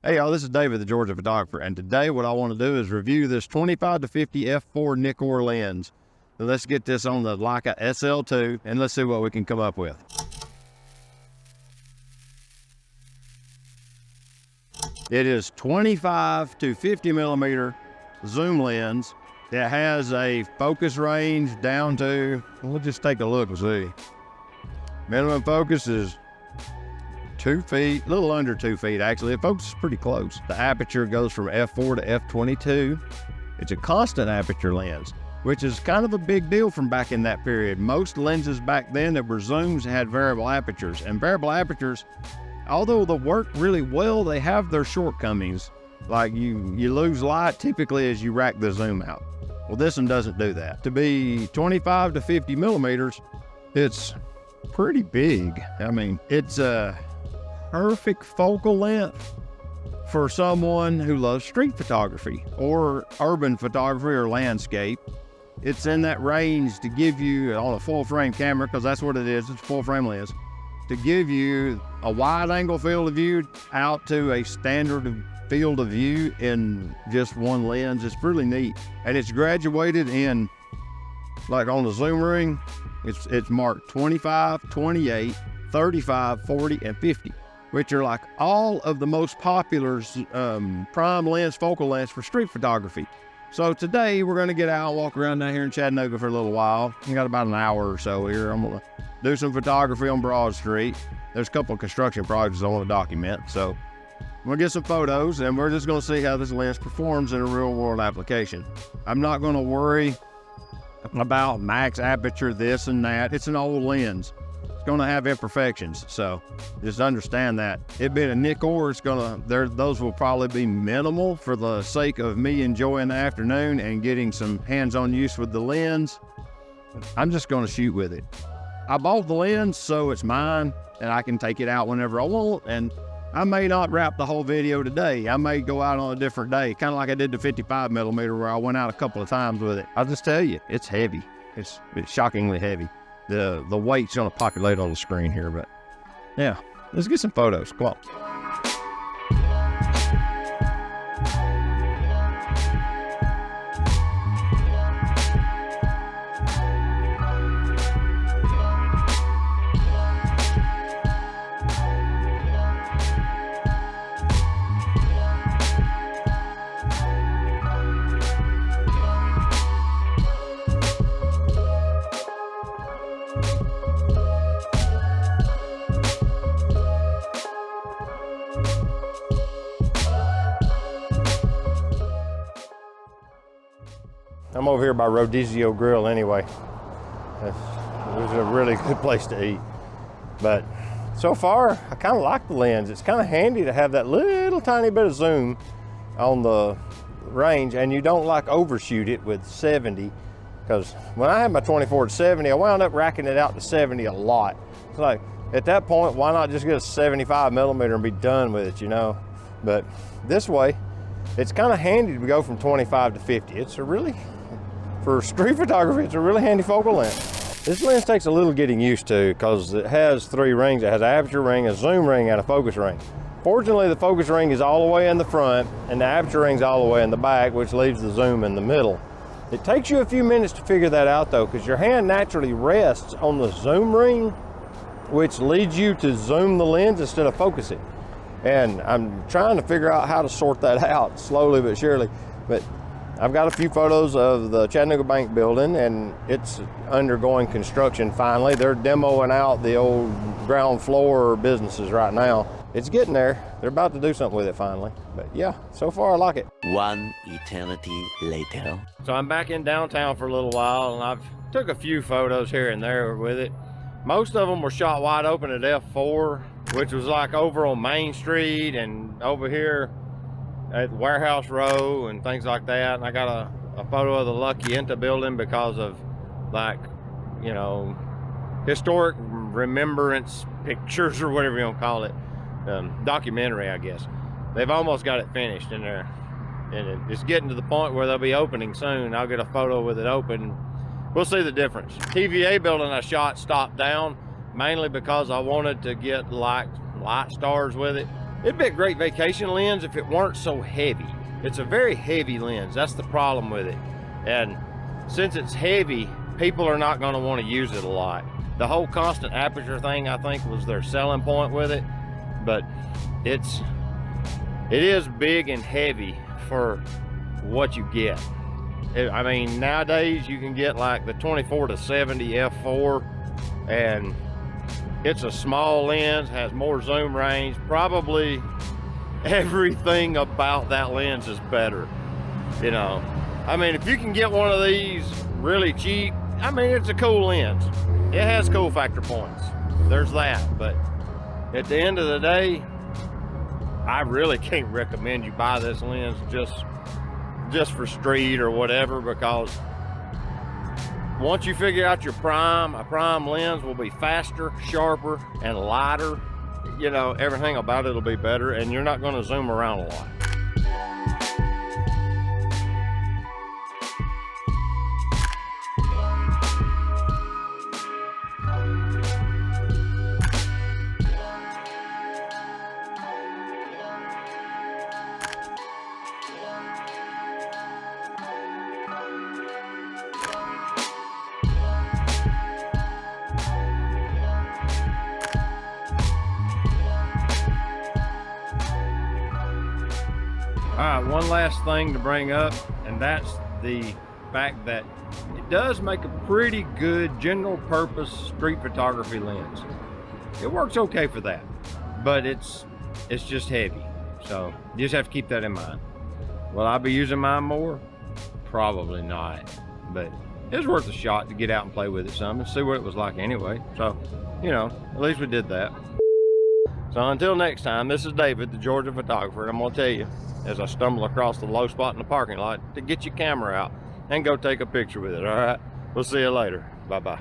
Hey y'all, this is David, the Georgia photographer, and today what I want to do is review this 25-50 f4 Nikkor lens. So let's get this on the Leica SL2 and let's see what we can come up with. It is 25-50 millimeter zoom lens. It has a focus range down to, we'll just take a look and see. Minimum focus is 2 feet, a little under 2 feet actually. It focuses pretty close. The aperture goes from f4 to f22. It's a constant aperture lens, which is kind of a big deal from back in that period. Most lenses back then that were zooms had variable apertures, and variable apertures, although they work really well, they have their shortcomings. Like you lose light typically as you rack the zoom out. Well, this one doesn't do that. To be 25 to 50 millimeters, it's pretty big. I mean, it's a perfect focal length for someone who loves street photography or urban photography or landscape. It's in that range to give you, on a full frame camera, because that's what it is, it's a full frame lens, to give you a wide angle field of view out to a standard field of view in just one lens. It's really neat. And it's graduated in, like on the zoom ring, it's marked 25, 28, 35, 40, and 50. Which are like all of the most popular prime lens, focal lens for street photography. So today we're gonna get out and walk around down here in Chattanooga for a little while. We got about an hour or so here. I'm gonna do some photography on Broad Street. There's a couple of construction projects I wanna document. So I'm gonna get some photos and we're just gonna see how this lens performs in a real world application. I'm not gonna worry about max aperture, this and that. It's an old lens. It's gonna have imperfections, so just understand that. It being a Nikkor, it's gonna, those will probably be minimal for the sake of me enjoying the afternoon and getting some hands-on use with the lens. I'm just gonna shoot with it. I bought the lens, so it's mine, and I can take it out whenever I want, and I may not wrap the whole video today. I may go out on a different day, kind of like I did the 55 millimeter where I went out a couple of times with it. I'll just tell you, it's heavy. It's shockingly heavy. The weight's gonna populate on the screen here, but yeah, let's get some photos. Come on. I'm over here by Rodizio Grill anyway. It was a really good place to eat. But so far, I kind of like the lens. It's kind of handy to have that little tiny bit of zoom on the range, and you don't like overshoot it with 70. Because when I had my 24 to 70, I wound up racking it out to 70 a lot. It's like, at that point, why not just get a 75 millimeter and be done with it, you know? But this way, it's kind of handy to go from 25 to 50. It's a really, for street photography, it's a really handy focal length. This lens takes a little getting used to because it has 3 rings. It has an aperture ring, a zoom ring, and a focus ring. Fortunately, the focus ring is all the way in the front and the aperture ring's all the way in the back, which leaves the zoom in the middle. It takes you a few minutes to figure that out though, because your hand naturally rests on the zoom ring, which leads you to zoom the lens instead of focus it. And I'm trying to figure out how to sort that out slowly but surely. But I've got a few photos of the Chattanooga Bank building, and it's undergoing construction finally. They're demoing out the old ground floor businesses right now. It's getting there. They're about to do something with it finally. But yeah, so far I like it. One eternity later. So I'm back in downtown for a little while, and I've took a few photos here and there with it. Most of them were shot wide open at f4, which was like over on Main Street and over here at Warehouse Row and things like that. And I got a photo of the La Quinta building because of, like, you know, historic remembrance pictures or whatever you want to call it. Documentary, I guess. They've almost got it finished in there, and it's getting to the point where they'll be opening soon. I'll get a photo with it open. We'll see the difference. TVA building I shot stopped down mainly because I wanted to get like light stars with it. It'd be a great vacation lens if it weren't so heavy. It's a very heavy lens. That's the problem with it. And since it's heavy, people are not going to want to use it a lot. The whole constant aperture thing, I think, was their selling point with it. But it is big and heavy for what you get. I mean, nowadays you can get like the 24-70 f4, and it's a small lens, has more zoom range. Probably everything about that lens is better, you know. I mean, if you can get one of these really cheap, I mean, it's a cool lens. It has cool factor points. There's that. But at the end of the day, I really can't recommend you buy this lens just for street or whatever, because once you figure out your prime, a prime lens will be faster, sharper, and lighter. You know, everything about it will be better, and you're not going to zoom around a lot. All right, one last thing to bring up, and that's the fact that it does make a pretty good general purpose street photography lens. It works okay for that, but it's just heavy. So you just have to keep that in mind. Will I be using mine more? Probably not, but it's worth a shot to get out and play with it some and see what it was like anyway. So, you know, at least we did that. So until next time, this is David, the Georgia photographer, and I'm gonna tell you, as I stumble across the low spot in the parking lot, to get your camera out and go take a picture with it, all right? We'll see you later. Bye-bye.